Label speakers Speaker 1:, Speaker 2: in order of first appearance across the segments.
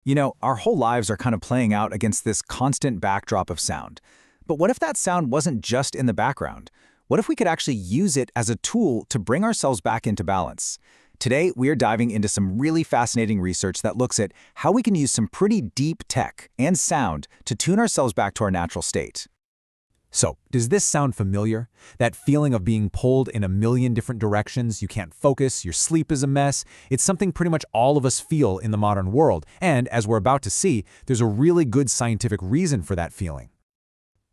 Speaker 1: You know, our whole lives are kind of playing out against this constant backdrop of sound. But what if that sound wasn't just in the background? What if we could actually use it as a tool to bring ourselves back into balance? Today, we are diving into some really fascinating research that looks at how we can use some pretty deep tech and sound to tune ourselves back to our natural state.
Speaker 2: So, does this sound familiar? That feeling of being pulled in a million different directions, you can't focus, your sleep is a mess. It's something pretty much all of us feel in the modern world, and as we're about to see, there's a really good scientific reason for that feeling.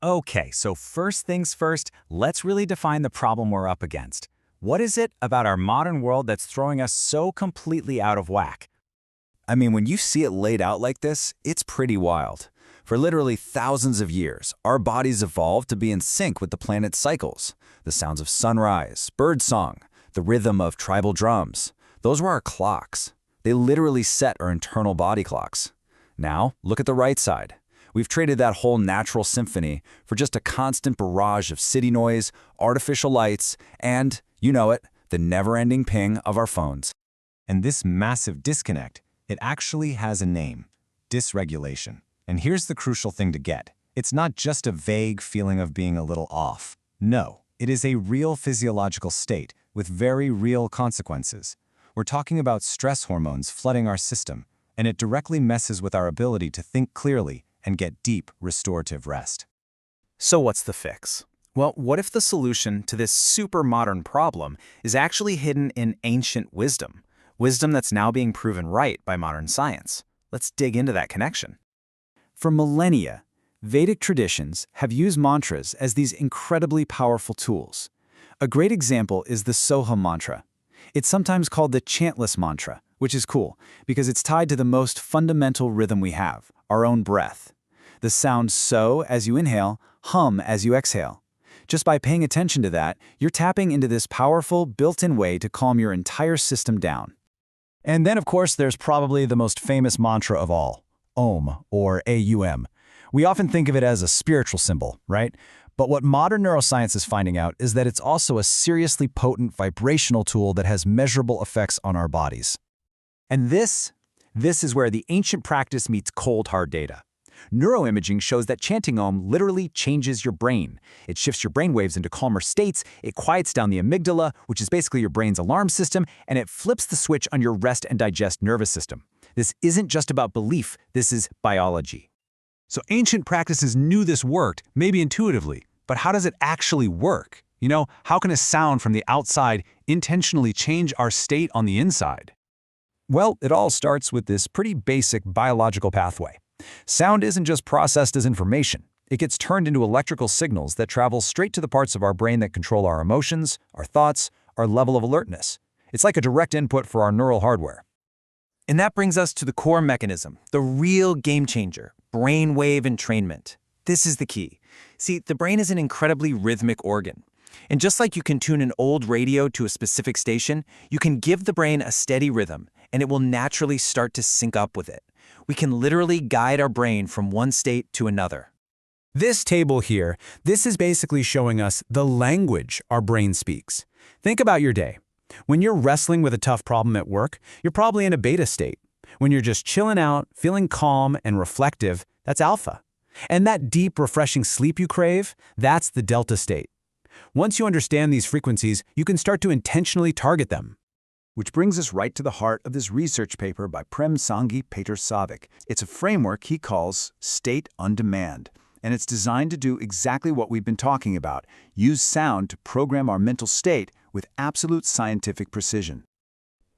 Speaker 3: Okay, so first things first, let's really define the problem we're up against. What is it about our modern world that's throwing us so completely out of whack?
Speaker 1: I mean, when you see it laid out like this, it's pretty wild. For literally thousands of years, our bodies evolved to be in sync with the planet's cycles. The sounds of sunrise, birdsong, the rhythm of tribal drums. Those were our clocks. They literally set our internal body clocks. Now, look at the right side. We've traded that whole natural symphony for just a constant barrage of city noise, artificial lights, and, you know it, the never-ending ping of our phones.
Speaker 3: And this massive disconnect, it actually has a name: dysregulation. And here's the crucial thing to get. It's not just a vague feeling of being a little off. No, it is a real physiological state with very real consequences. We're talking about stress hormones flooding our system, and it directly messes with our ability to think clearly and get deep, restorative rest.
Speaker 4: So what's the fix? Well, what if the solution to this super modern problem is actually hidden in ancient wisdom? Wisdom that's now being proven right by modern science. Let's dig into that connection.
Speaker 1: For millennia, Vedic traditions have used mantras as these incredibly powerful tools. A great example is the Soha mantra. It's sometimes called the chantless mantra, which is cool because it's tied to the most fundamental rhythm we have, our own breath. The sound so as you inhale, hum as you exhale. Just by paying attention to that, you're tapping into this powerful, built-in way to calm your entire system down.
Speaker 5: And then, of course, there's probably the most famous mantra of all, Om, or AUM. We often think of it as a spiritual symbol, right? But what modern neuroscience is finding out is that it's also a seriously potent vibrational tool that has measurable effects on our bodies.
Speaker 2: And this is where the ancient practice meets cold, hard data. Neuroimaging shows that chanting Om literally changes your brain. It shifts your brainwaves into calmer states, it quiets down the amygdala, which is basically your brain's alarm system, and it flips the switch on your rest and digest nervous system. This isn't just about belief, this is biology.
Speaker 6: So ancient practices knew this worked, maybe intuitively, but how does it actually work? You know, how can a sound from the outside intentionally change our state on the inside?
Speaker 5: Well, it all starts with this pretty basic biological pathway. Sound isn't just processed as information. It gets turned into electrical signals that travel straight to the parts of our brain that control our emotions, our thoughts, our level of alertness. It's like a direct input for our neural hardware.
Speaker 4: And that brings us to the core mechanism, the real game changer, brainwave entrainment. This is the key. See, the brain is an incredibly rhythmic organ. And just like you can tune an old radio to a specific station, you can give the brain a steady rhythm, and it will naturally start to sync up with it. We can literally guide our brain from one state to another.
Speaker 2: This table here, this is basically showing us the language our brain speaks. Think about your day. When you're wrestling with a tough problem at work, you're probably in a beta state. When you're just chilling out, feeling calm and reflective, that's alpha. And that deep, refreshing sleep you crave, that's the delta state. Once you understand these frequencies, you can start to intentionally target them.
Speaker 1: Which brings us right to the heart of this research paper by Prem, Sangeet, Petar, Savic. It's a framework he calls State on Demand, and it's designed to do exactly what we've been talking about, use sound to program our mental state with absolute scientific precision.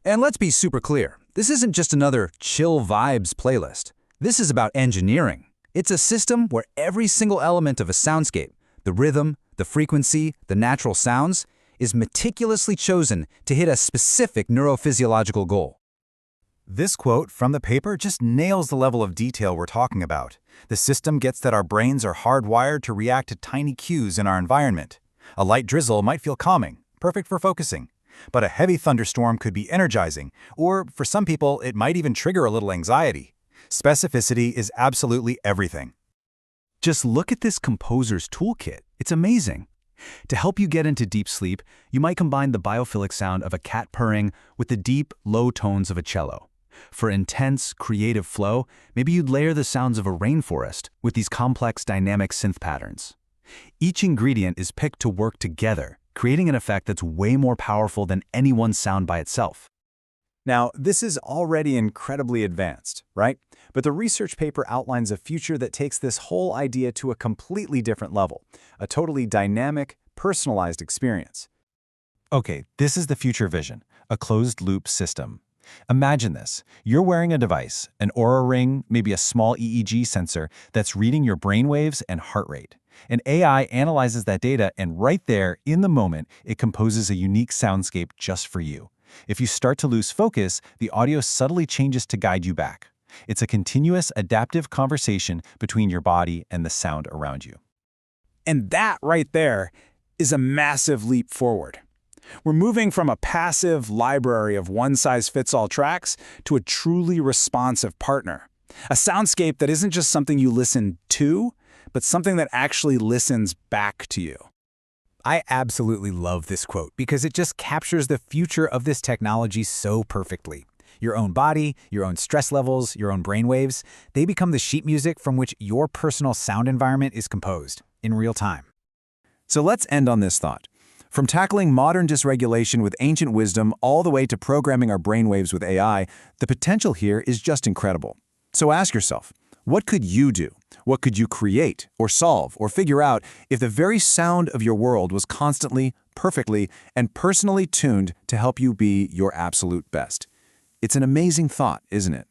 Speaker 5: And let's be super clear, this isn't just another chill vibes playlist. This is about engineering. It's a system where every single element of a soundscape, the rhythm, the frequency, the natural sounds, is meticulously chosen to hit a specific neurophysiological goal.
Speaker 7: This quote from the paper just nails the level of detail we're talking about. The system gets that our brains are hardwired to react to tiny cues in our environment. A light drizzle might feel calming, perfect for focusing. But a heavy thunderstorm could be energizing, or for some people, it might even trigger a little anxiety. Specificity is absolutely everything.
Speaker 1: Just look at this composer's toolkit. It's amazing. To help you get into deep sleep, you might combine the biophilic sound of a cat purring with the deep, low tones of a cello.
Speaker 5: For intense, creative flow, maybe you'd layer the sounds of a rainforest with these complex dynamic synth patterns. Each ingredient is picked to work together, creating an effect that's way more powerful than any one sound by itself.
Speaker 3: Now, this is already incredibly advanced, right? But the research paper outlines a future that takes this whole idea to a completely different level, a totally dynamic, personalized experience. Okay, this is the future vision, a closed-loop system. Imagine this. You're wearing a device, an Oura ring, maybe a small EEG sensor that's reading your brainwaves and heart rate. An AI analyzes that data, and right there, in the moment, it composes a unique soundscape just for you. If you start to lose focus, the audio subtly changes to guide you back. It's a continuous, adaptive conversation between your body and the sound around you.
Speaker 2: And that right there is a massive leap forward. We're moving from a passive library of one-size-fits-all tracks to a truly responsive partner. A soundscape that isn't just something you listen to, but something that actually listens back to you.
Speaker 5: I absolutely love this quote because it just captures the future of this technology so perfectly. Your own body, your own stress levels, your own brainwaves, they become the sheet music from which your personal sound environment is composed in real time.
Speaker 3: So let's end on this thought. From tackling modern dysregulation with ancient wisdom all the way to programming our brainwaves with AI, the potential here is just incredible. So ask yourself, what could you do? What could you create or solve or figure out if the very sound of your world was constantly, perfectly, and personally tuned to help you be your absolute best? It's an amazing thought, isn't it?